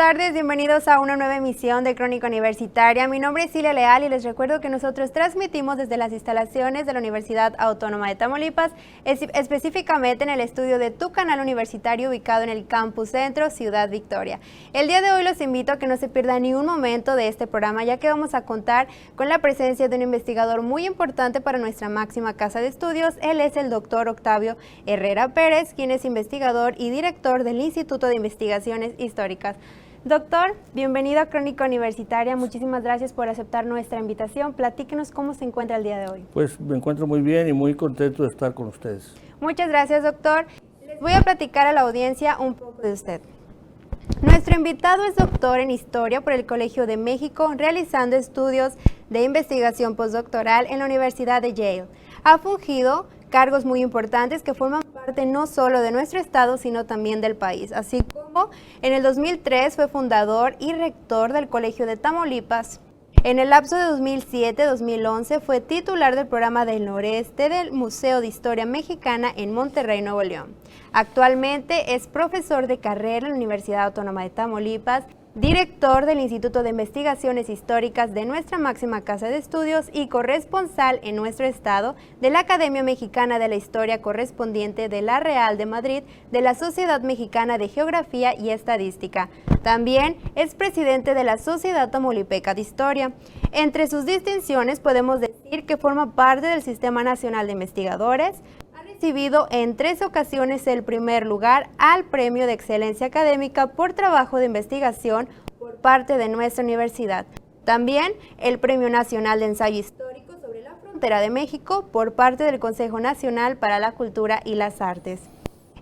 tardes, bienvenidos a una nueva emisión de Crónica Universitaria. Mi nombre es Cilia Leal y les recuerdo que nosotros transmitimos desde las instalaciones de la Universidad Autónoma de Tamaulipas, específicamente en el estudio de tu canal universitario ubicado en el Campus Centro, Ciudad Victoria. El día de hoy los invito a que no se pierdan ni un momento de este programa, ya que vamos a contar con la presencia de un investigador muy importante para nuestra máxima casa de estudios. Él es el doctor Octavio Herrera Pérez, quien es investigador y director del Instituto de Investigaciones Históricas. Doctor, bienvenido a Crónica Universitaria. Muchísimas gracias por aceptar nuestra invitación. Platíquenos cómo se encuentra el día de hoy. Pues me encuentro muy bien y muy contento de estar con ustedes. Muchas gracias, doctor. Les voy a platicar a la audiencia un poco de usted. Nuestro invitado es doctor en Historia por el Colegio de México, realizando estudios de investigación postdoctoral en la Universidad de Yale. Ha fungido cargos muy importantes que forman parte no solo de nuestro estado, sino también del país, así como en el 2003 fue fundador y rector del Colegio de Tamaulipas. En el lapso de 2007-2011 fue titular del programa del Noreste del Museo de Historia Mexicana en Monterrey, Nuevo León. Actualmente es profesor de carrera en la Universidad Autónoma de Tamaulipas, director del Instituto de Investigaciones Históricas de nuestra máxima casa de estudios y corresponsal en nuestro estado de la Academia Mexicana de la Historia, correspondiente de la Real de Madrid, de la Sociedad Mexicana de Geografía y Estadística. También es presidente de la Sociedad Tamaulipeca de Historia. Entre sus distinciones podemos decir que forma parte del Sistema Nacional de Investigadores. Recibido en 3 ocasiones el primer lugar al Premio de Excelencia Académica por Trabajo de Investigación por parte de nuestra universidad. También el Premio Nacional de Ensayo Histórico sobre la Frontera de México por parte del Consejo Nacional para la Cultura y las Artes.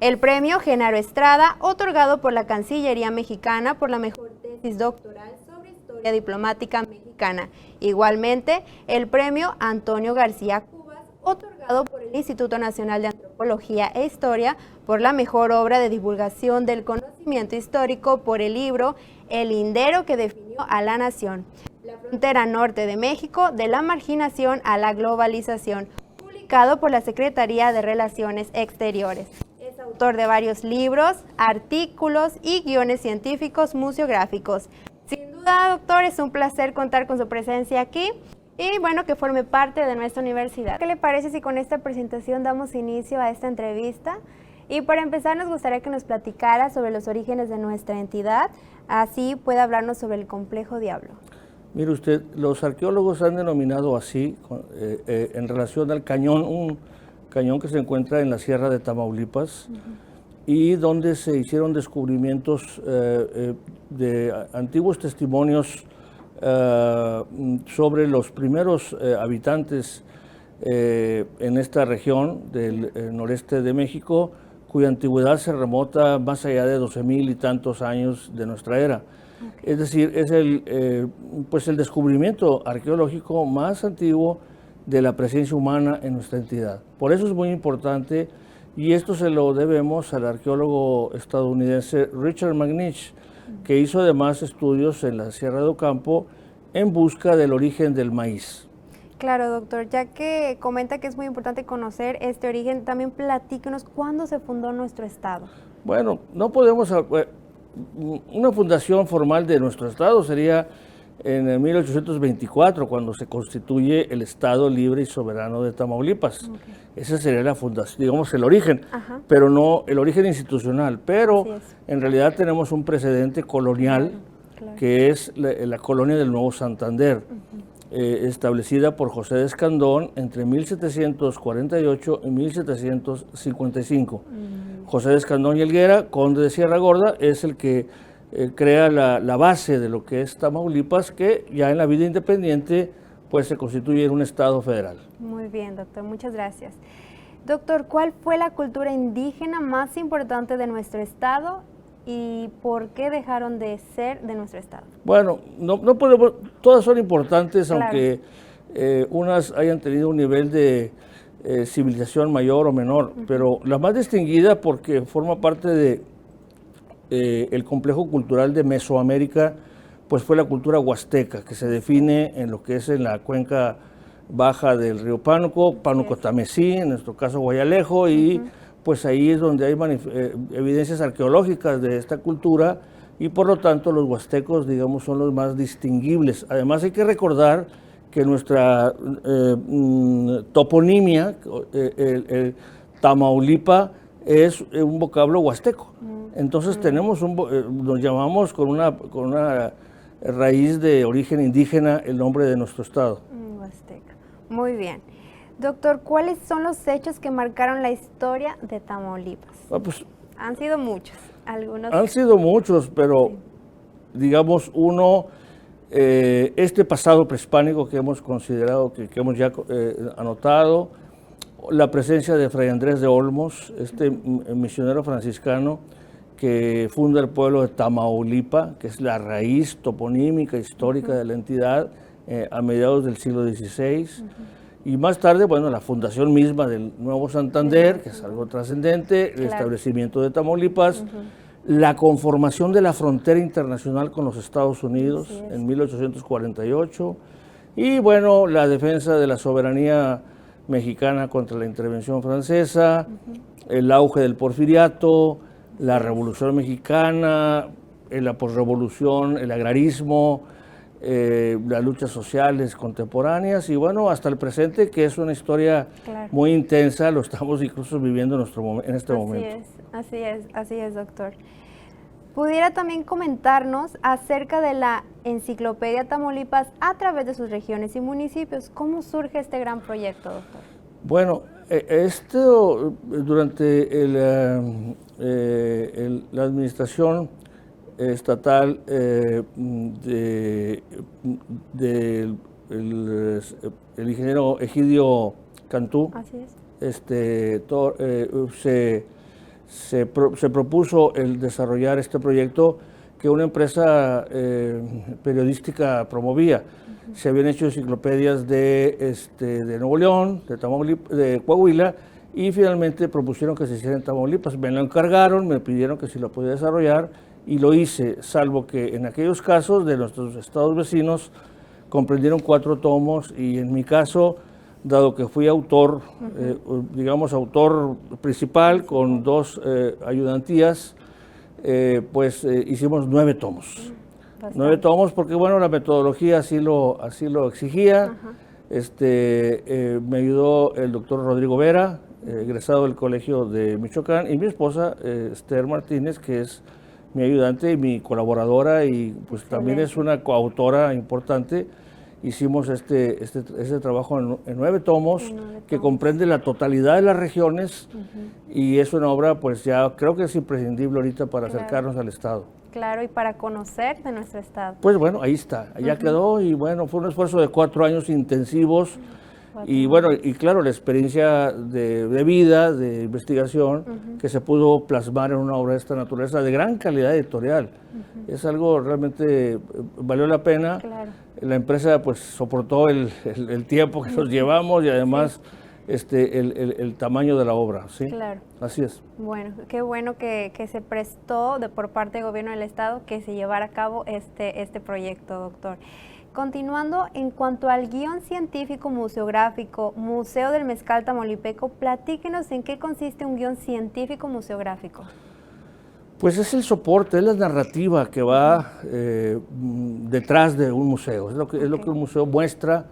El Premio Genaro Estrada, otorgado por la Cancillería Mexicana por la mejor tesis doctoral sobre Historia Diplomática Mexicana. Igualmente, el Premio Antonio García Cubas, otorgado por el Instituto Nacional de Antropología e Historia por la mejor obra de divulgación del conocimiento histórico por el libro El lindero que definió a la nación, la frontera norte de México, de la marginación a la globalización, publicado por la Secretaría de Relaciones Exteriores. Es autor de varios libros, artículos y guiones científicos museográficos. Sin duda, doctor, es un placer contar con su presencia aquí. Y bueno, que forme parte de nuestra universidad. ¿Qué le parece si con esta presentación damos inicio a esta entrevista? Y para empezar nos gustaría que nos platicara sobre los orígenes de nuestra entidad, así puede hablarnos sobre el Complejo Diablo. Mire usted, los arqueólogos han denominado así, en relación al cañón, un cañón que se encuentra en la Sierra de Tamaulipas, y donde se hicieron descubrimientos de antiguos testimonios sobre los primeros habitantes en esta región del noreste de México, cuya antigüedad se remota más allá de 12,000 y tantos años de nuestra era. Okay. Es decir, es el descubrimiento arqueológico más antiguo de la presencia humana en nuestra entidad. Por eso es muy importante, y esto se lo debemos al arqueólogo estadounidense Richard McNish, que hizo además estudios en la Sierra de Ocampo en busca del origen del maíz. Claro, doctor, ya que comenta que es muy importante conocer este origen, también platíquenos cuándo se fundó nuestro estado. Bueno, no podemos, una fundación formal de nuestro estado sería en el 1824, cuando se constituye el Estado Libre y Soberano de Tamaulipas. Okay. Esa sería la fundación, digamos, el origen, pero no el origen institucional. Pero en realidad tenemos un precedente colonial, que es la colonia del Nuevo Santander, establecida por José de Escandón entre 1748 y 1755. José de Escandón y Helguera, conde de Sierra Gorda, es el que crea la base de lo que es Tamaulipas, que ya en la vida independiente pues se constituye en un estado federal. Muy bien, doctor, muchas gracias. Doctor, ¿cuál fue la cultura indígena más importante de nuestro estado y por qué dejaron de ser de nuestro estado? Bueno, no podemos, todas son importantes, claro, aunque unas hayan tenido un nivel de civilización mayor o menor, pero la más distinguida, porque forma parte de el complejo cultural de Mesoamérica, pues fue la cultura huasteca, que se define en lo que es en la cuenca baja del río Pánuco, Pánuco-Tamesí, en nuestro caso Guayalejo, y pues ahí es donde hay evidencias arqueológicas de esta cultura, y por lo tanto los huastecos, digamos, son los más distinguibles. Además hay que recordar que nuestra toponimia, el Tamaulipa, es un vocablo huasteco. Entonces tenemos nos llamamos con una raíz de origen indígena el nombre de nuestro estado. Huasteca. Muy bien. Doctor, ¿cuáles son los hechos que marcaron la historia de Tamaulipas? Pues, han sido muchos, algunos. Han sido muchos, pero sí, digamos este pasado prehispánico que hemos considerado, que hemos ya anotado, la presencia de Fray Andrés de Olmos, este misionero franciscano que funda el pueblo de Tamaulipa, que es la raíz toponímica histórica de la entidad a mediados del siglo XVI. Y más tarde, bueno, la fundación misma del Nuevo Santander, que es algo trascendente, el establecimiento de Tamaulipas, la conformación de la frontera internacional con los Estados Unidos en 1848, y bueno, la defensa de la soberanía mexicana contra la intervención francesa, el auge del porfiriato, la Revolución Mexicana, la posrevolución, el agrarismo, las luchas sociales contemporáneas y bueno, hasta el presente, que es una historia muy intensa, lo estamos incluso viviendo en este momento. Así es, doctor. ¿Pudiera también comentarnos acerca de la Enciclopedia Tamaulipas a través de sus regiones y municipios? ¿Cómo surge este gran proyecto, doctor? Bueno, esto durante la administración estatal del ingeniero Egidio Cantú. Así es. Se propuso el desarrollar este proyecto que una empresa periodística promovía. Se habían hecho enciclopedias de Nuevo León, de Tamaulipas, de Coahuila, y finalmente propusieron que se hiciera en Tamaulipas. Me lo encargaron, me pidieron que si lo podía desarrollar, y lo hice, salvo que en aquellos casos de nuestros estados vecinos comprendieron 4 tomos, y en mi caso, dado que fui autor, digamos autor principal con 2 ayudantías, pues hicimos 9 tomos. 9 tomos porque bueno, la metodología así lo exigía. Me ayudó el doctor Rodrigo Vera, egresado del Colegio de Michoacán, y mi esposa Esther Martínez, que es mi ayudante y mi colaboradora, y pues también es una coautora importante. Hicimos este trabajo en 9 tomos, que comprende la totalidad de las regiones, y es una obra pues ya creo que es imprescindible ahorita para acercarnos al Estado. Claro, y para conocer de nuestro Estado. Pues bueno, ahí está, allá quedó, y bueno, fue un esfuerzo de 4 años intensivos, y bueno, y claro, la experiencia de vida, de investigación, que se pudo plasmar en una obra de esta naturaleza, de gran calidad editorial. Es algo realmente, valió la pena. La empresa pues soportó el tiempo que nos llevamos, y además el tamaño de la obra, ¿sí? Claro. Así es. Bueno, qué bueno que se prestó por parte del gobierno del Estado que se llevara a cabo este proyecto, doctor. Continuando, en cuanto al guión científico museográfico, Museo del Mezcal Tamaulipeco, platíquenos en qué consiste un guión científico museográfico. Pues es el soporte, es la narrativa que va detrás de un museo, es lo que un museo muestra,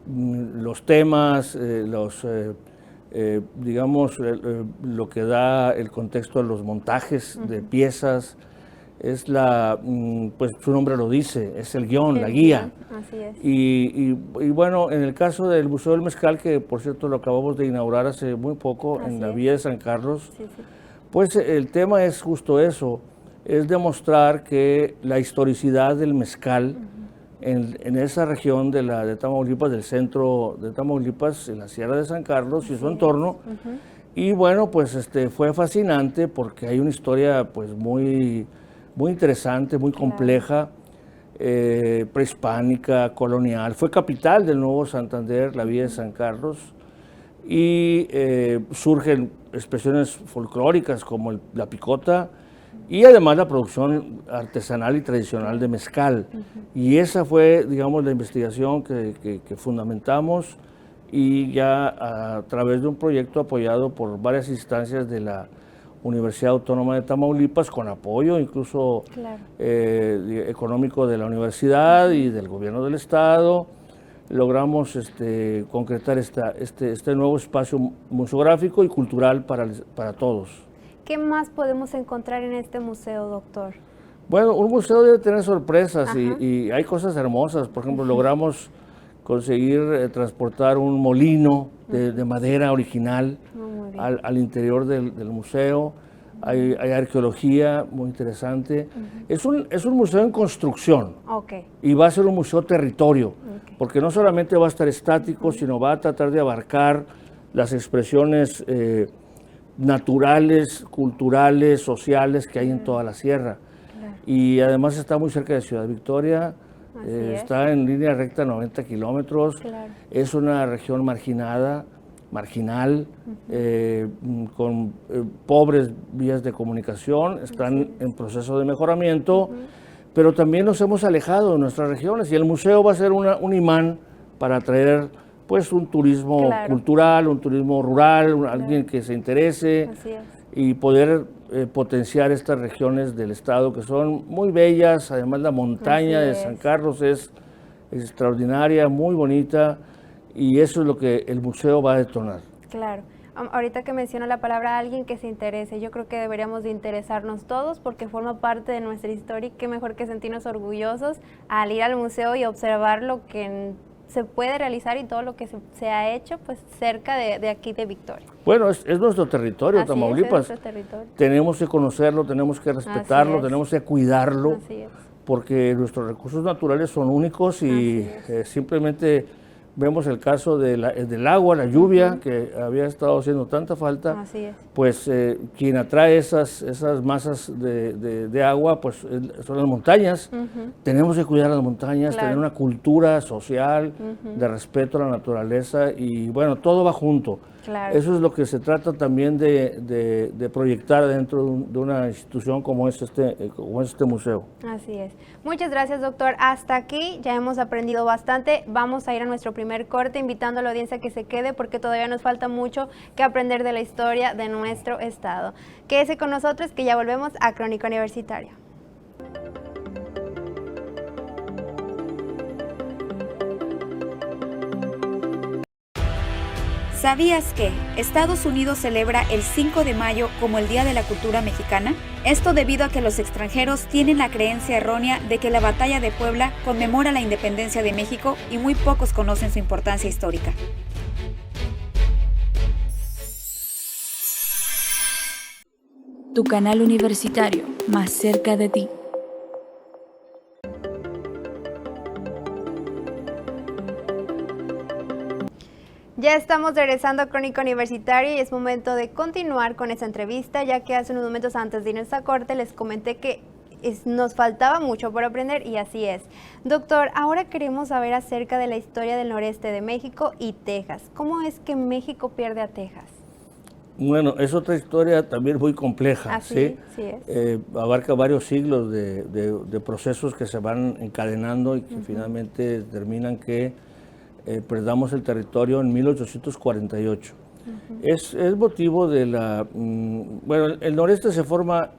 los temas, digamos, lo que da el contexto de los montajes de piezas. Es pues su nombre lo dice, es el guión, la guía. Así es. Y bueno, en el caso del Museo del Mezcal, que por cierto lo acabamos de inaugurar hace muy poco en la Villa de San Carlos, pues el tema es justo eso, es demostrar que la historicidad del mezcal en esa región de Tamaulipas, del centro de Tamaulipas, en la Sierra de San Carlos y su entorno, y bueno, pues fue fascinante porque hay una historia pues muy interesante, muy compleja, prehispánica, colonial. Fue capital del Nuevo Santander, la Villa de San Carlos, y surgen expresiones folclóricas como la picota, y además la producción artesanal y tradicional de mezcal. Y esa fue, digamos, la investigación que fundamentamos, y ya a través de un proyecto apoyado por varias instancias de la Universidad Autónoma de Tamaulipas, con apoyo incluso Claro. económico de la universidad y del gobierno del estado. Logramos concretar este nuevo espacio museográfico y cultural para todos. ¿Qué más podemos encontrar en este museo, doctor? Bueno, un museo debe tener sorpresas Ajá. y hay cosas hermosas. Por ejemplo, logramos conseguir transportar un molino de madera original Muy bien. al interior del museo. Hay arqueología muy interesante. Es un museo en construcción Ok. y va a ser un museo territorio, Ok. porque no solamente va a estar estático, sino va a tratar de abarcar las expresiones naturales, culturales, sociales que hay en toda la sierra. Claro. Y además está muy cerca de Ciudad Victoria, Así es. está en línea recta 90 kilómetros, Claro. es una región marginal, con pobres vías de comunicación, están en proceso de mejoramiento, pero también nos hemos alejado de nuestras regiones y el museo va a ser un imán para atraer pues un turismo Claro. cultural, un turismo rural, alguien que se interese Así es. y poder potenciar estas regiones del estado que son muy bellas. Además la montaña Así de es. San Carlos es extraordinaria, muy bonita, y eso es lo que el museo va a detonar. Claro. Ahorita que menciona la palabra alguien que se interese, yo creo que deberíamos de interesarnos todos porque forma parte de nuestra historia y qué mejor que sentirnos orgullosos al ir al museo y observar lo que se puede realizar y todo lo que se ha hecho pues cerca de aquí de Victoria. Bueno, es nuestro territorio, Así Tamaulipas. es nuestro territorio. Tenemos que conocerlo, tenemos que respetarlo, es. tenemos que cuidarlo, Así es. porque nuestros recursos naturales son únicos y Así simplemente vemos el caso del agua, la lluvia, que había estado haciendo tanta falta. Así es. Pues quien atrae esas masas de agua pues son las montañas. Tenemos que cuidar las montañas, Claro. tener una cultura social de respeto a la naturaleza y bueno, todo va junto. Claro. Eso es lo que se trata también de proyectar dentro de una institución como es este museo. Así es. Muchas gracias, doctor. Hasta aquí ya hemos aprendido bastante. Vamos a ir a nuestro primer corte, invitando a la audiencia que se quede porque todavía nos falta mucho que aprender de la historia de nuestro estado. Quédese con nosotros que ya volvemos a Crónica Universitaria. ¿Sabías que Estados Unidos celebra el 5 de mayo como el Día de la Cultura Mexicana? Esto debido a que los extranjeros tienen la creencia errónea de que la Batalla de Puebla conmemora la independencia de México y muy pocos conocen su importancia histórica. Tu canal universitario, más cerca de ti. Ya estamos regresando a Crónica Universitaria y es momento de continuar con esta entrevista, ya que hace unos momentos antes de irnos a corte les comenté que nos faltaba mucho por aprender y así es. Doctor, ahora queremos saber acerca de la historia del noreste de México y Texas. ¿Cómo es que México pierde a Texas? Bueno, es otra historia también muy compleja. Así, sí es. Abarca varios siglos de procesos que se van encadenando y que finalmente determinan que perdamos el territorio en 1848. Es motivo de bueno, el noreste se forma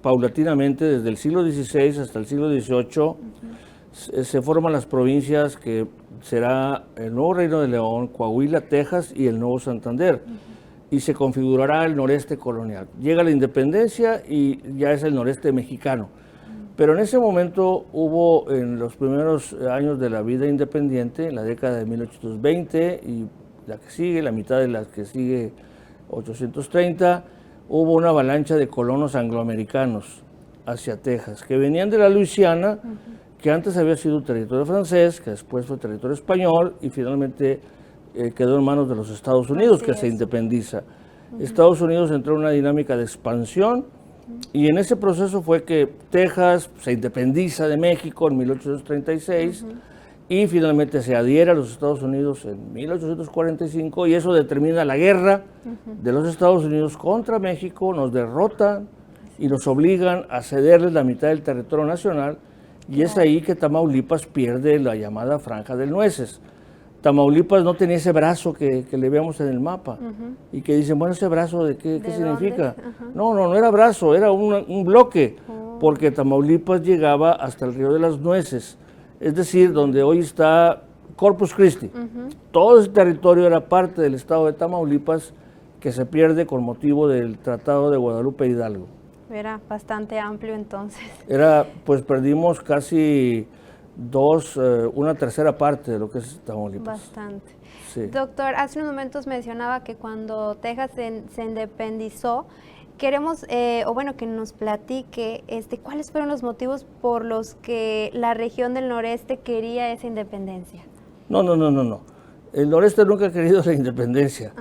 paulatinamente desde el siglo XVI hasta el siglo XVIII. Se forman las provincias que será el nuevo Reino de León, Coahuila, Texas y el Nuevo Santander. Y se configurará el noreste colonial. Llega la independencia y ya es el noreste mexicano. Pero en ese momento hubo, en los primeros años de la vida independiente, en la década de 1820 y la que sigue, la mitad de la que sigue 830, hubo una avalancha de colonos angloamericanos hacia Texas, que venían de la Luisiana, que antes había sido territorio francés, que después fue territorio español y finalmente quedó en manos de los Estados Unidos, Así que es. se independiza. Estados Unidos entró en una dinámica de expansión y en ese proceso fue que Texas se independiza de México en 1836 y finalmente se adhiere a los Estados Unidos en 1845 y eso determina la guerra de los Estados Unidos contra México, nos derrotan y nos obligan a cederles la mitad del territorio nacional y es ahí que Tamaulipas pierde la llamada Franja del Nueces. Tamaulipas no tenía ese brazo que le veamos en el mapa y que dicen, bueno, ese brazo ¿de qué significa? No era brazo, era un bloque, porque Tamaulipas llegaba hasta el Río de las Nueces, es decir, donde hoy está Corpus Christi. Todo ese territorio era parte del estado de Tamaulipas que se pierde con motivo del Tratado de Guadalupe Hidalgo. Era bastante amplio entonces. Pues perdimos casi una tercera parte de lo que es Tamaulipas. Bastante. Sí. Doctor, hace unos momentos mencionaba que cuando Texas se independizó, queremos, que nos platique cuáles fueron los motivos por los que la región del noreste quería esa independencia. No. El noreste nunca ha querido la independencia.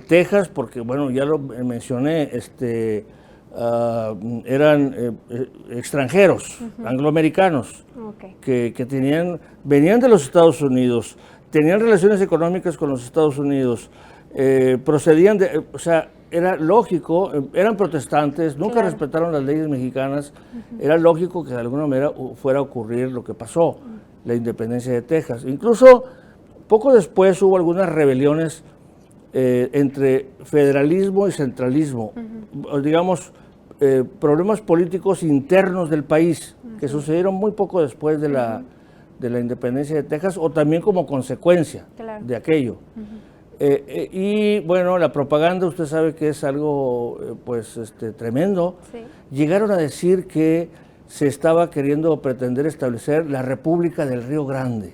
Texas, porque bueno, ya lo mencioné, eran extranjeros, angloamericanos, que venían de los Estados Unidos, tenían relaciones económicas con los Estados Unidos, procedían era lógico, eran protestantes, nunca respetaron las leyes mexicanas, era lógico que de alguna manera fuera a ocurrir lo que pasó, la independencia de Texas. Incluso poco después hubo algunas rebeliones entre federalismo y centralismo, digamos, problemas políticos internos del país que sucedieron muy poco después de la independencia de Texas o también como consecuencia de aquello. Y bueno, la propaganda usted sabe que es algo tremendo. Llegaron a decir que se estaba queriendo pretender establecer la República del Río Grande.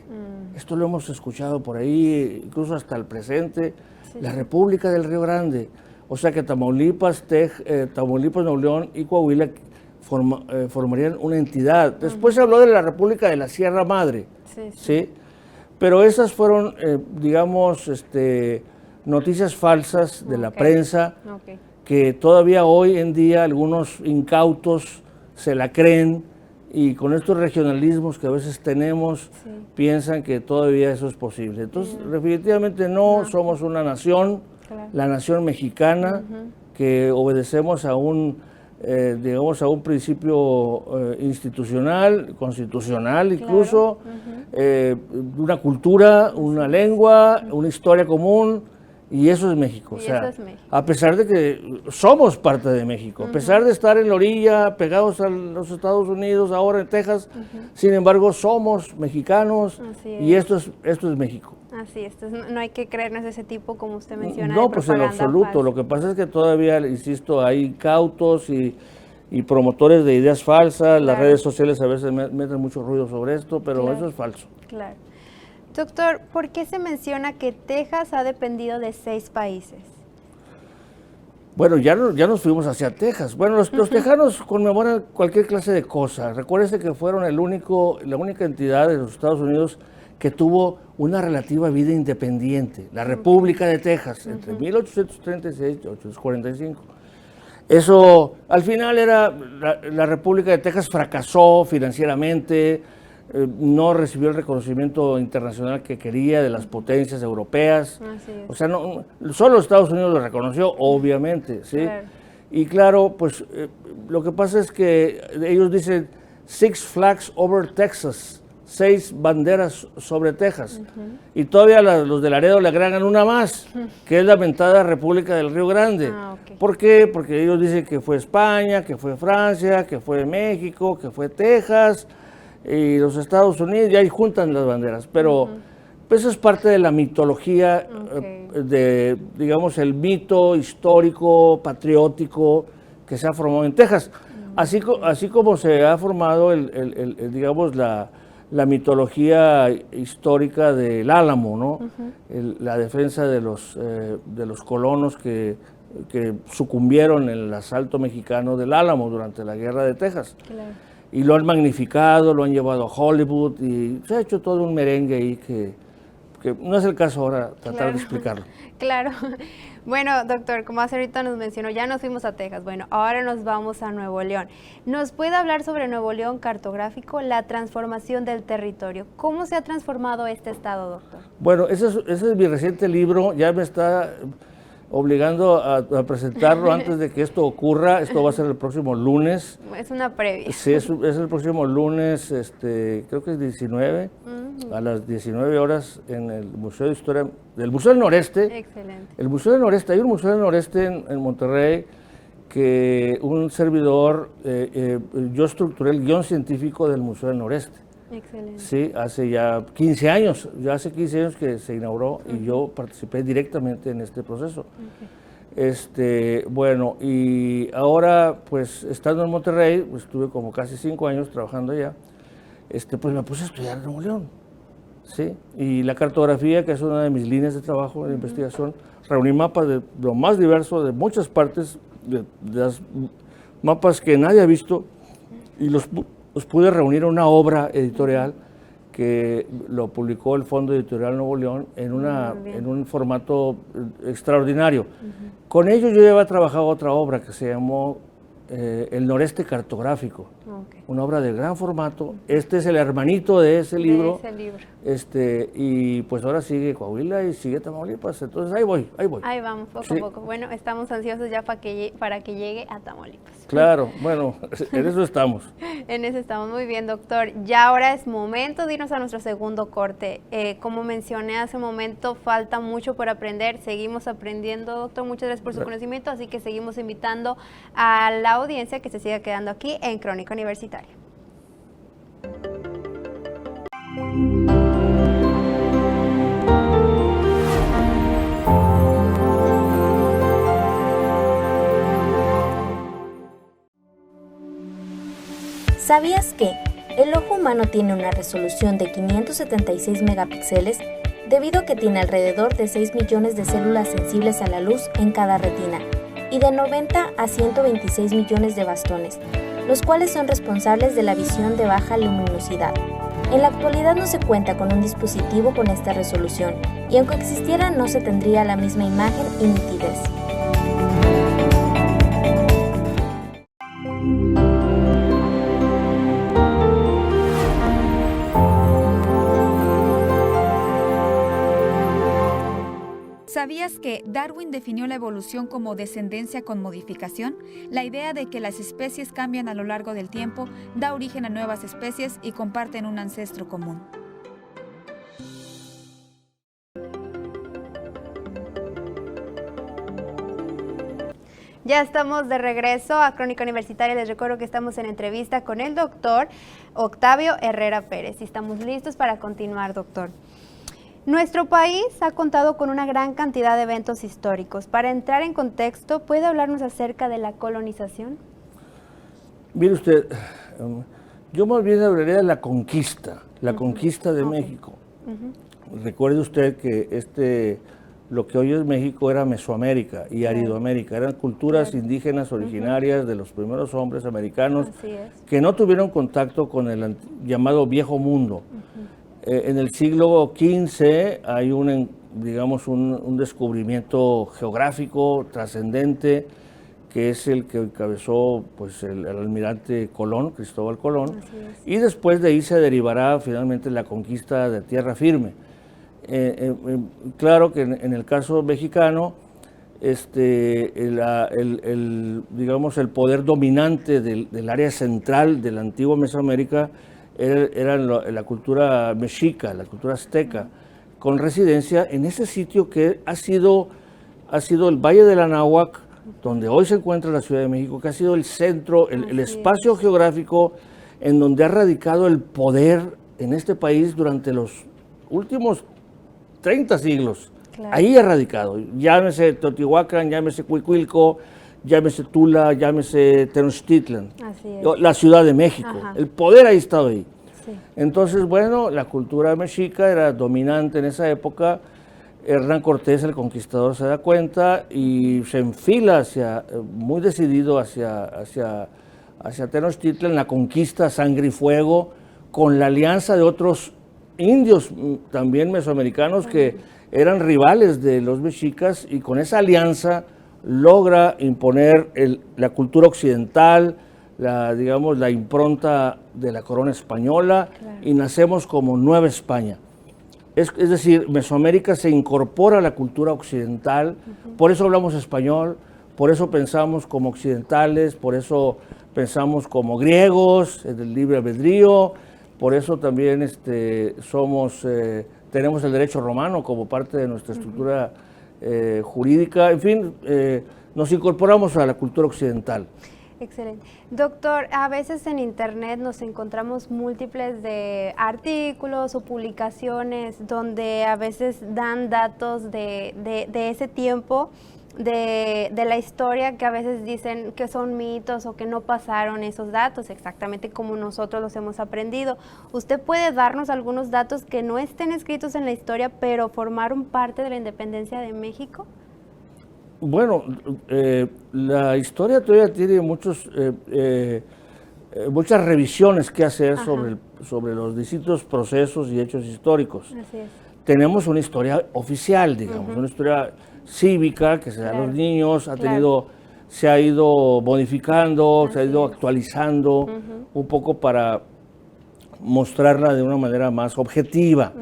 Esto lo hemos escuchado por ahí, incluso hasta el presente, la República del Río Grande. O sea que Tamaulipas, Nuevo León y Coahuila formarían una entidad. Después se habló de la República de la Sierra Madre, ¿sí? Pero esas fueron, noticias falsas de la prensa, que todavía hoy en día algunos incautos se la creen, y con estos regionalismos que a veces tenemos, piensan que todavía eso es posible. Entonces, definitivamente no, somos una nación, la nación mexicana, que obedecemos a un principio institucional, constitucional incluso, una cultura, una lengua, una historia común, y eso es México. A pesar de que somos parte de México, a pesar de estar en la orilla, pegados a los Estados Unidos, ahora en Texas, sin embargo somos mexicanos, y esto es México. Así es, no hay que creernos ese tipo, como usted menciona. No, pues en lo absoluto. Falsa. Lo que pasa es que todavía, insisto, hay cautos y promotores de ideas falsas. Las redes sociales a veces meten mucho ruido sobre esto, pero eso es falso. Claro. Doctor, ¿por qué se menciona que Texas ha dependido de 6 países? Bueno, ya nos fuimos hacia Texas. Bueno, los tejanos conmemoran cualquier clase de cosa. Recuérdese que fueron la única entidad de los Estados Unidos que tuvo una relativa vida independiente, la República de Texas, entre 1836 y 1845. Eso, al final la República de Texas fracasó financieramente, no recibió el reconocimiento internacional que quería de las potencias europeas. O sea, solo Estados Unidos lo reconoció, obviamente, ¿sí? Claro. Y claro, pues lo que pasa es que ellos dicen 6 flags over Texas, 6 banderas sobre Texas, y todavía los de Laredo le agregan una más, que es la mentada República del Río Grande. ¿Por qué? Porque ellos dicen que fue España, que fue Francia, que fue México, que fue Texas, y los Estados Unidos, y ahí juntan las banderas, pero pues eso es parte de la mitología, digamos, el mito histórico, patriótico que se ha formado en Texas, así como se ha formado digamos, la mitología histórica del Álamo, ¿no? La defensa de los colonos que sucumbieron en el asalto mexicano del Álamo durante la Guerra de Texas. Claro. Y lo han magnificado, lo han llevado a Hollywood y se ha hecho todo un merengue ahí que no es el caso ahora tratar de explicarlo. Claro. Bueno, doctor, como hace ahorita nos mencionó, ya nos fuimos a Texas. Bueno, ahora nos vamos a Nuevo León. ¿Nos puede hablar sobre Nuevo León cartográfico, la transformación del territorio? ¿Cómo se ha transformado este estado, doctor? Bueno, ese es mi reciente libro, ya me está obligando a presentarlo antes de que esto ocurra. Esto va a ser el próximo lunes. Es una previa. Sí, es el próximo lunes, creo que es 19, a las 19 horas en el Museo de Historia, del Museo del Noreste. Excelente. El Museo del Noreste, hay un Museo del Noreste en Monterrey que un servidor, yo estructuré el guión científico del Museo del Noreste. Excelente. Sí, hace ya 15 años, que se inauguró y yo participé directamente en este proceso. Bueno, y ahora, pues, estando en Monterrey, pues, estuve como casi 5 años trabajando allá, pues me puse a estudiar en Nuevo León, ¿sí? Y la cartografía, que es una de mis líneas de trabajo de investigación, reuní mapas de lo más diverso, de muchas partes, de las mapas que nadie ha visto, y los pude reunir en una obra editorial que lo publicó el Fondo Editorial Nuevo León en un formato extraordinario. Con ello yo ya había trabajado otra obra que se llamó El Noreste Cartográfico, una obra de gran formato. Este es el hermanito de ese libro. Y pues ahora sigue Coahuila y sigue Tamaulipas, entonces ahí voy. Ahí vamos, poco a poco. Bueno, estamos ansiosos ya para que llegue a Tamaulipas. Claro, bueno, en eso estamos. En eso estamos, muy bien, doctor. Ya ahora es momento de irnos a nuestro segundo corte. Como mencioné hace un momento, falta mucho por aprender, seguimos aprendiendo, doctor, muchas gracias por su conocimiento, así que seguimos invitando a la audiencia que se siga quedando aquí en Crónica Universitaria. ¿Sabías que el ojo humano tiene una resolución de 576 megapíxeles debido a que tiene alrededor de 6 millones de células sensibles a la luz en cada retina y de 90 a 126 millones de bastones, los cuales son responsables de la visión de baja luminosidad? En la actualidad no se cuenta con un dispositivo con esta resolución y aunque existiera no se tendría la misma imagen y nitidez. ¿Sabías que Darwin definió la evolución como descendencia con modificación? La idea de que las especies cambian a lo largo del tiempo da origen a nuevas especies y comparten un ancestro común. Ya estamos de regreso a Crónica Universitaria. Les recuerdo que estamos en entrevista con el doctor Octavio Herrera Pérez y estamos listos para continuar, doctor. Nuestro país ha contado con una gran cantidad de eventos históricos. Para entrar en contexto, ¿puede hablarnos acerca de la colonización? Mire usted, yo más bien hablaría de la conquista de México. Recuerde usted que lo que hoy es México era Mesoamérica y Aridoamérica, eran culturas indígenas originarias de los primeros hombres americanos que no tuvieron contacto con el llamado Viejo Mundo. En el siglo XV hay un descubrimiento geográfico trascendente que es el que encabezó pues, el almirante Colón, Cristóbal Colón, y después de ahí se derivará finalmente la conquista de tierra firme. Claro que en el caso mexicano, el poder dominante del área central de la antigua Mesoamérica era la cultura mexica, la cultura azteca, con residencia en ese sitio que ha sido el Valle del Anáhuac, donde hoy se encuentra la Ciudad de México, que ha sido el centro, el espacio geográfico en donde ha radicado el poder en este país durante los últimos 30 siglos. Claro. Ahí ha radicado, llámese Teotihuacán, llámese Cuicuilco, llámese Tula, llámese Tenochtitlan, la Ciudad de México. El poder ha estado ahí. Entonces, bueno, la cultura mexica era dominante en esa época. Hernán Cortés, el conquistador, se da cuenta y se enfila muy decidido hacia Tenochtitlan, la conquista a sangre y fuego, con la alianza de otros indios también mesoamericanos que eran rivales de los mexicas, y con esa alianza logra imponer la cultura occidental, la impronta de la corona española, y nacemos como Nueva España. Es decir, Mesoamérica se incorpora a la cultura occidental, por eso hablamos español, por eso pensamos como occidentales, por eso pensamos como griegos, del libre albedrío, por eso también tenemos el derecho romano como parte de nuestra estructura jurídica, en fin, nos incorporamos a la cultura occidental. Excelente. Doctor, a veces en internet nos encontramos múltiples de artículos o publicaciones donde a veces dan datos de ese tiempo, de la historia, que a veces dicen que son mitos o que no pasaron esos datos exactamente como nosotros los hemos aprendido. ¿Usted puede darnos algunos datos que no estén escritos en la historia, pero formaron parte de la independencia de México? Bueno, la historia todavía tiene muchas revisiones que hacer sobre los distintos procesos y hechos históricos. Así es. Tenemos una historia oficial, digamos, una historia cívica que se da a los niños, se ha ido modificando, se ha ido actualizando un poco para mostrarla de una manera más objetiva,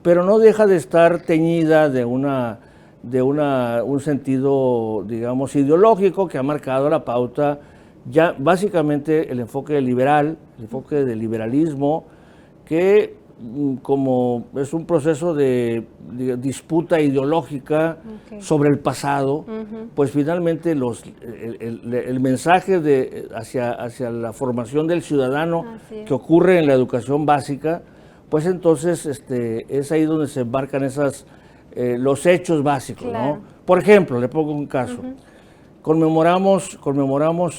pero no deja de estar teñida de un sentido, digamos, ideológico que ha marcado la pauta, ya básicamente el enfoque liberal, el enfoque del liberalismo, que como es un proceso de disputa ideológica sobre el pasado, pues finalmente el mensaje hacia la formación del ciudadano que ocurre en la educación básica, pues entonces es ahí donde se embarcan los hechos básicos, ¿no? Por ejemplo, le pongo un caso. Conmemoramos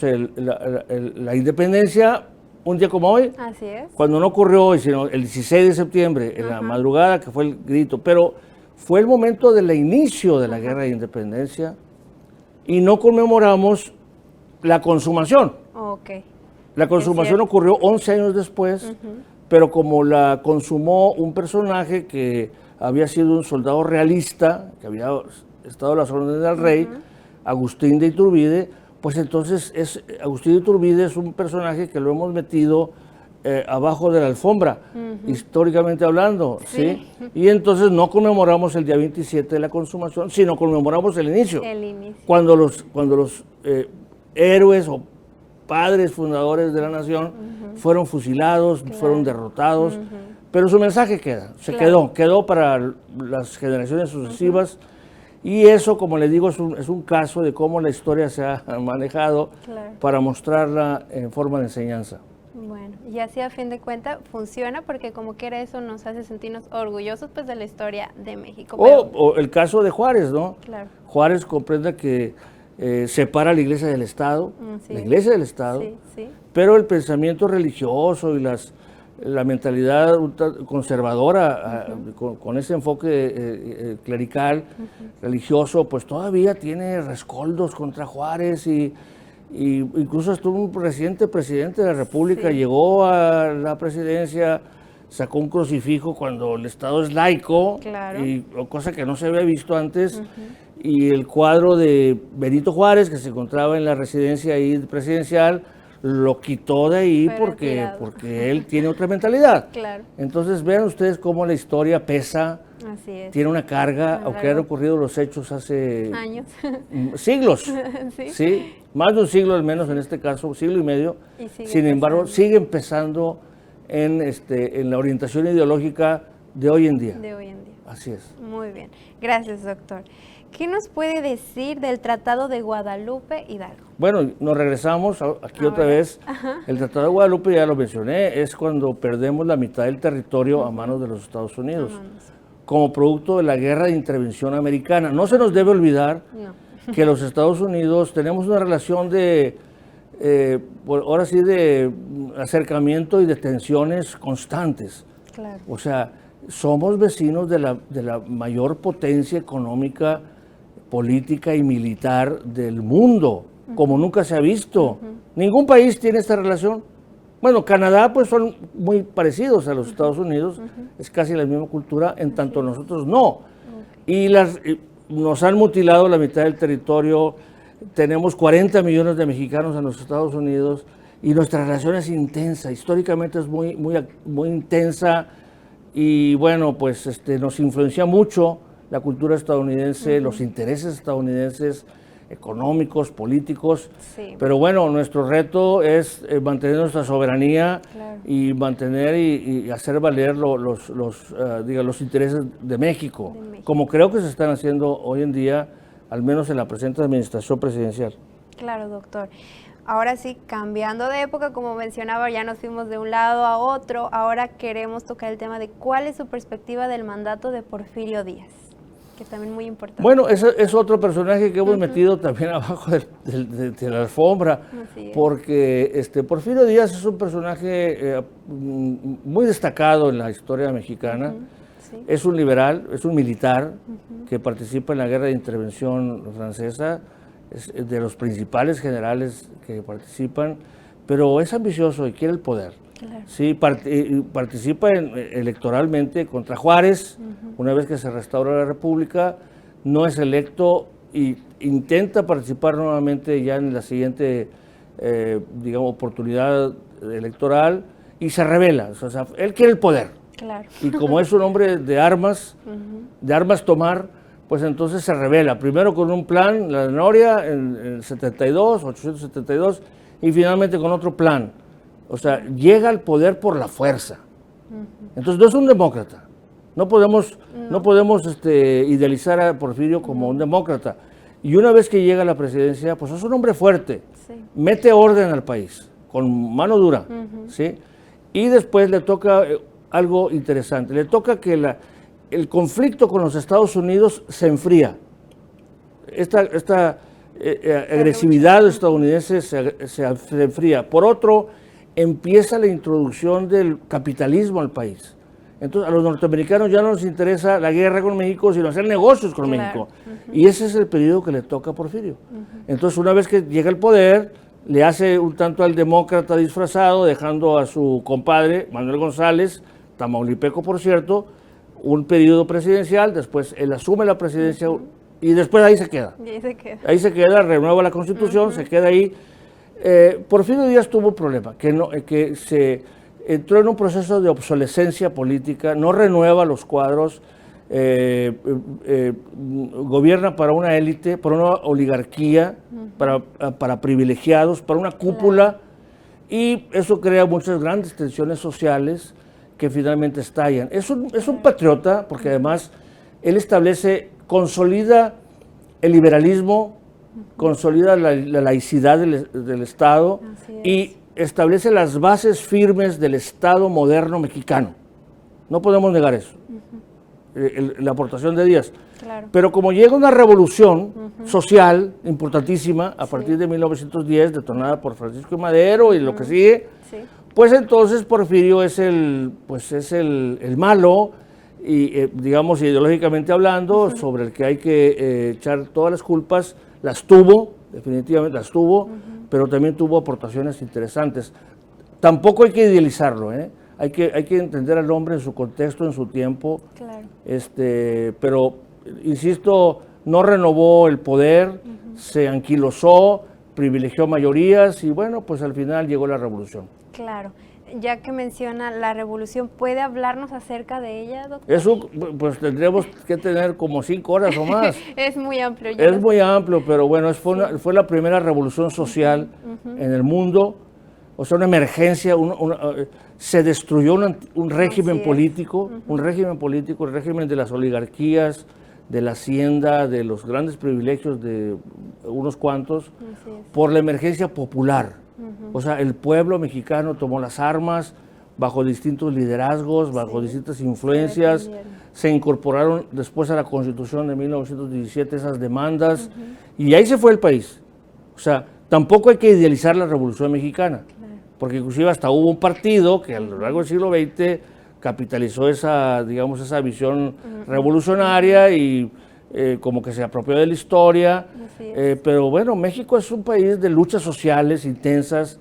la independencia un día como hoy. Así es. Cuando no ocurrió hoy, sino el 16 de septiembre, en la madrugada, que fue el grito. Pero fue el momento del inicio de la guerra de independencia y no conmemoramos la consumación. La consumación ocurrió 11 años después, pero como la consumó un personaje que había sido un soldado realista, que había estado a las órdenes del rey, Agustín de Iturbide, pues entonces Agustín de Iturbide es un personaje que lo hemos metido abajo de la alfombra, históricamente hablando, ¿sí? Y entonces no conmemoramos el día 27 de la consumación, sino conmemoramos el inicio. Cuando los héroes o padres fundadores de la nación fueron fusilados, fueron derrotados, pero su mensaje quedó para las generaciones sucesivas. Y eso, como le digo, es un caso de cómo la historia se ha manejado para mostrarla en forma de enseñanza. Bueno, y así a fin de cuentas funciona porque como quiera eso nos hace sentirnos orgullosos pues de la historia de México. O el caso de Juárez, ¿no? Claro. Juárez comprende que separa la iglesia del Estado, pero el pensamiento religioso y la mentalidad conservadora con ese enfoque clerical, religioso, pues todavía tiene rescoldos contra Juárez y incluso estuvo un presidente de la República, llegó a la presidencia, sacó un crucifijo cuando el Estado es laico, cosa que no se había visto antes, y el cuadro de Benito Juárez, que se encontraba en la residencia ahí presidencial, lo quitó de ahí porque él tiene otra mentalidad. Entonces vean ustedes cómo la historia pesa, tiene una carga, aunque han ocurrido los hechos hace años, siglos, ¿sí? Más de un siglo al menos en este caso, siglo y medio, sin embargo siguen pesando en la orientación ideológica de hoy en día. Así es. Muy bien, gracias doctor. ¿Qué nos puede decir del Tratado de Guadalupe Hidalgo? Bueno, nos regresamos aquí otra vez. El Tratado de Guadalupe, ya lo mencioné, es cuando perdemos la mitad del territorio a manos de los Estados Unidos, como producto de la guerra de intervención americana. No se nos debe olvidar que los Estados Unidos tenemos una relación de acercamiento y de tensiones constantes. O sea, somos vecinos de la mayor potencia económica, política y militar del mundo, como nunca se ha visto. Ningún país tiene esta relación. Bueno, Canadá pues son muy parecidos a los Estados Unidos, es casi la misma cultura, en tanto nosotros no. Y nos han mutilado la mitad del territorio, tenemos 40 millones de mexicanos en los Estados Unidos y nuestra relación es intensa, históricamente es muy intensa y bueno, pues nos influencia mucho la cultura estadounidense, los intereses estadounidenses, económicos, políticos, Sí. pero bueno, nuestro reto es mantener nuestra soberanía Claro. y mantener y hacer valer los intereses de México, De México. como creo que se están haciendo hoy en día, al menos en la presente administración presidencial. Claro, doctor. Ahora sí, cambiando de época, como mencionaba, ya nos fuimos de un lado a otro. Ahora queremos tocar el tema de cuál es su perspectiva del mandato de Porfirio Díaz, que también muy importante. Bueno, ese es otro personaje que hemos metido también abajo de la alfombra, Así es. porque Porfirio Díaz es un personaje muy destacado en la historia mexicana. Sí. Es un liberal, es un militar que participa en la guerra de intervención francesa, es de los principales generales que participan, pero es ambicioso y quiere el poder. Claro. Sí, participa electoralmente contra Juárez, una vez que se restaura la República, no es electo y intenta participar nuevamente ya en la siguiente, oportunidad electoral y se rebela. O sea, él quiere el poder. Claro. Y como es un hombre de armas tomar, pues entonces se revela. Primero con un plan, la de Noria, en el 872, y finalmente con otro plan. O sea, llega al poder por la fuerza. Entonces no es un demócrata. No podemos idealizar a Porfirio como un demócrata. Y una vez que llega a la presidencia, pues es un hombre fuerte. Sí. Mete orden al país, con mano dura. ¿Sí? Y después le toca algo interesante. Le toca que el conflicto con los Estados Unidos se enfría. Esta agresividad estadounidense se enfría. Por otro, empieza la introducción del capitalismo al país. Entonces, a los norteamericanos ya no les interesa la guerra con México, sino hacer negocios con México. Y ese es el periodo que le toca a Porfirio. Entonces, una vez que llega al poder, le hace un tanto al demócrata disfrazado, dejando a su compadre, Manuel González, tamaulipeco por cierto, un periodo presidencial, después él asume la presidencia y después ahí se queda. Y ahí se queda. Ahí se queda, renueva la Constitución, se queda ahí. Porfirio Díaz tuvo un problema, que se entró en un proceso de obsolescencia política, no renueva los cuadros, gobierna para una élite, para una oligarquía, para privilegiados, para una cúpula, y eso crea muchas grandes tensiones sociales que finalmente estallan. Es un patriota, porque además él consolida el liberalismo, consolida la laicidad del Estado y establece las bases firmes del Estado moderno mexicano. No podemos negar eso, la aportación de Díaz. Claro. Pero como llega una revolución social importantísima a partir de 1910, detonada por Francisco I. Madero y lo que sigue, Sí. pues entonces Porfirio es el malo, y digamos ideológicamente hablando, sobre el que hay que echar todas las culpas. Las tuvo, definitivamente las tuvo, pero también tuvo aportaciones interesantes. Tampoco hay que idealizarlo, hay que entender al hombre en su contexto, en su tiempo. Claro. Pero, insisto, no renovó el poder, se anquilosó, privilegió mayorías y bueno, pues al final llegó la revolución. Claro. Ya que menciona la revolución, ¿puede hablarnos acerca de ella, doctor? Eso, pues tendríamos que tener como 5 horas o más. Es muy amplio. Es muy amplio, pero bueno, fue la primera revolución social en el mundo, o sea, una emergencia, se destruyó un régimen político, el régimen de las oligarquías, de la hacienda, de los grandes privilegios de unos cuantos, por la emergencia popular. O sea, el pueblo mexicano tomó las armas bajo distintos liderazgos, bajo distintas influencias, se incorporaron después a la Constitución de 1917 esas demandas, y ahí se fue el país. O sea, tampoco hay que idealizar la Revolución Mexicana, porque inclusive hasta hubo un partido que a lo largo del siglo XX capitalizó esa visión revolucionaria y como que se apropió de la historia. Pero bueno, México es un país de luchas sociales intensas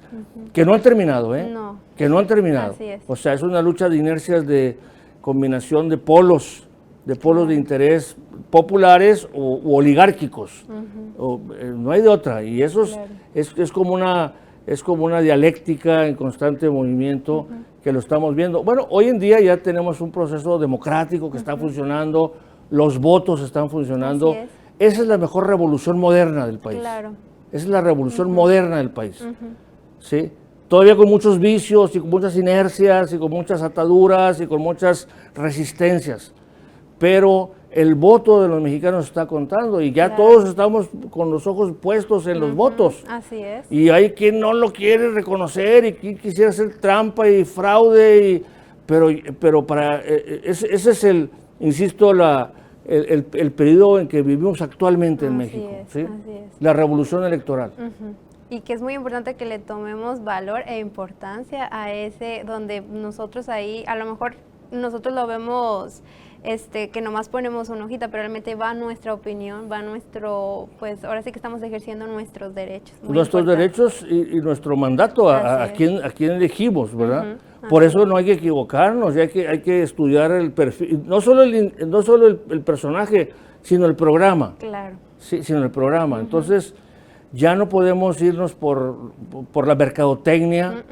que no han terminado, No. Que no han terminado. Así es. O sea, es una lucha de inercias, de combinación de polos de interés populares u oligárquicos. No hay de otra. Y eso es como es como una dialéctica en constante movimiento que lo estamos viendo. Bueno, hoy en día ya tenemos un proceso democrático que está funcionando, los votos están funcionando. Así es. Esa es la mejor revolución moderna del país. Claro. Esa es la revolución moderna del país. ¿Sí? Todavía con muchos vicios y con muchas inercias y con muchas ataduras y con muchas resistencias. Pero el voto de los mexicanos está contando y ya todos estamos con los ojos puestos en los votos. Así es. Y hay quien no lo quiere reconocer y quien quisiera hacer trampa y fraude, pero para ese es el, insisto, el periodo en que vivimos actualmente en México. ¿Sí? Así es. La revolución electoral. Y que es muy importante que le tomemos valor e importancia a ese, donde nosotros ahí, a lo mejor nosotros lo vemos, que nomás ponemos una hojita, pero realmente va nuestra opinión, va nuestro, pues ahora sí que estamos ejerciendo nuestros derechos. Nuestros derechos y nuestro mandato a quién elegimos, ¿verdad? Por eso no hay que equivocarnos, hay que estudiar el perfil, no solo el personaje, sino el programa. Claro. Sí, sino el programa. Entonces, ya no podemos irnos por la mercadotecnia.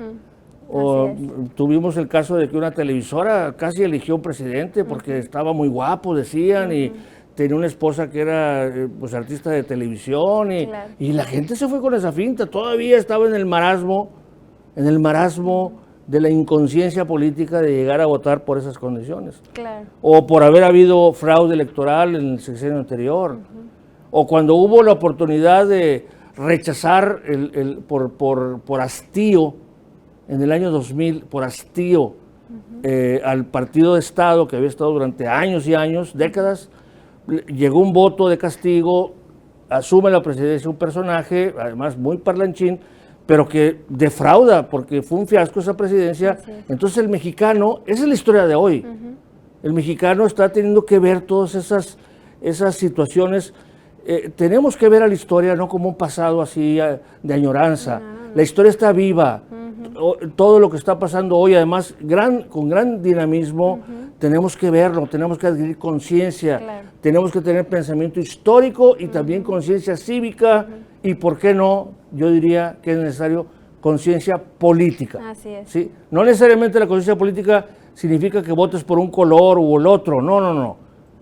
Tuvimos el caso de que una televisora casi eligió un presidente porque estaba muy guapo, decían, y tenía una esposa que era pues artista de televisión, y la gente se fue con esa finta. Todavía estaba en el marasmo de la inconsciencia política de llegar a votar por esas condiciones. Claro. O por haber habido fraude electoral en el sexenio anterior. O cuando hubo la oportunidad de rechazar por hastío, en el año 2000, por hastío, al partido de Estado, que había estado durante años y años, décadas, llegó un voto de castigo, asume la presidencia un personaje, además muy parlanchín, pero que defrauda, porque fue un fiasco esa presidencia. Entonces el mexicano, esa es la historia de hoy, el mexicano está teniendo que ver todas esas situaciones. Tenemos que ver a la historia no como un pasado así de añoranza. La historia está viva. Todo lo que está pasando hoy, además, con gran dinamismo, tenemos que verlo, tenemos que adquirir conciencia, tenemos que tener pensamiento histórico y también conciencia cívica y, ¿por qué no? Yo diría que es necesario conciencia política. Así es. ¿Sí? No necesariamente la conciencia política significa que votes por un color u el otro, no.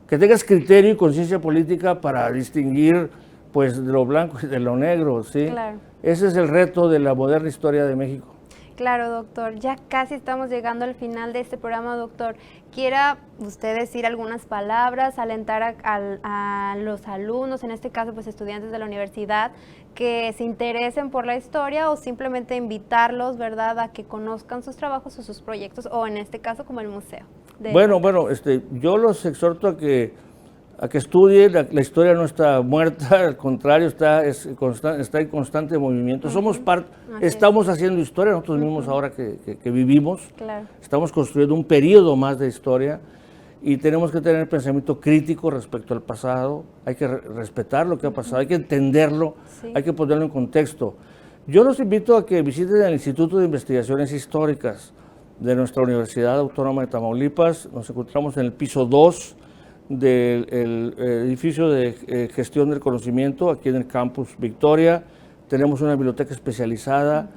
Que tengas criterio y conciencia política para distinguir pues de lo blanco y de lo negro, ¿sí? Claro. Ese es el reto de la moderna historia de México. Claro, doctor. Ya casi estamos llegando al final de este programa, doctor. ¿Quiera usted decir algunas palabras, alentar a los alumnos, en este caso pues estudiantes de la universidad, que se interesen por la historia, o simplemente invitarlos, ¿verdad?, a que conozcan sus trabajos o sus proyectos, o en este caso como el museo? Bueno, yo los exhorto a que estudien. La historia no está muerta, al contrario, está en constante movimiento. Estamos haciendo historia nosotros mismos ahora que vivimos. Claro. Estamos construyendo un periodo más de historia y tenemos que tener pensamiento crítico respecto al pasado. Hay que respetar lo que ha pasado, hay que entenderlo, hay que ponerlo en contexto. Yo los invito a que visiten el Instituto de Investigaciones Históricas de nuestra Universidad Autónoma de Tamaulipas. Nos encontramos en el piso 2 del edificio de gestión del conocimiento, aquí en el campus Victoria. Tenemos una biblioteca especializada,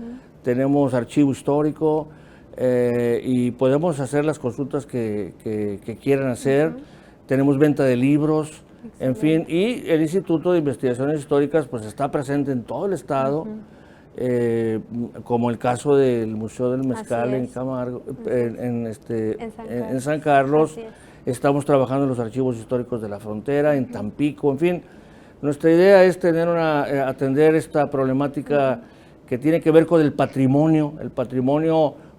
tenemos archivo histórico y podemos hacer las consultas que quieran hacer. Tenemos venta de libros, en fin, y el Instituto de Investigaciones Históricas pues está presente en todo el estado, como el caso del Museo del Mezcal en Camargo, en San Carlos. Estamos trabajando en los archivos históricos de la frontera, en Tampico, en fin. Nuestra idea es atender esta problemática que tiene que ver con el patrimonio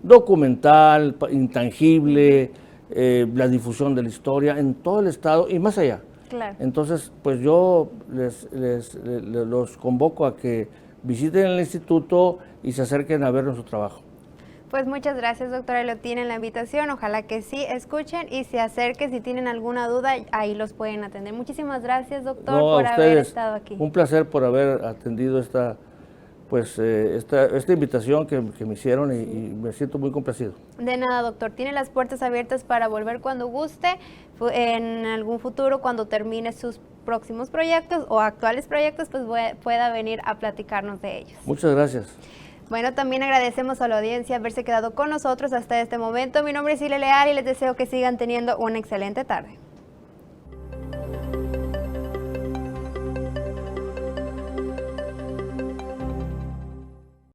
documental, intangible, la difusión de la historia en todo el estado y más allá. Claro. Entonces, pues yo los convoco a que visiten el instituto y se acerquen a ver nuestro trabajo. Pues muchas gracias, doctora, lo tienen la invitación, ojalá que sí escuchen y se acerquen. Si tienen alguna duda, ahí los pueden atender. Muchísimas gracias, doctor, por haber estado aquí. Un placer por haber atendido esta invitación que me hicieron y me siento muy complacido. De nada, doctor, tiene las puertas abiertas para volver cuando guste, en algún futuro, cuando termine sus próximos proyectos o actuales proyectos, pues pueda venir a platicarnos de ellos. Muchas gracias. Bueno, también agradecemos a la audiencia haberse quedado con nosotros hasta este momento. Mi nombre es Ile Leal y les deseo que sigan teniendo una excelente tarde.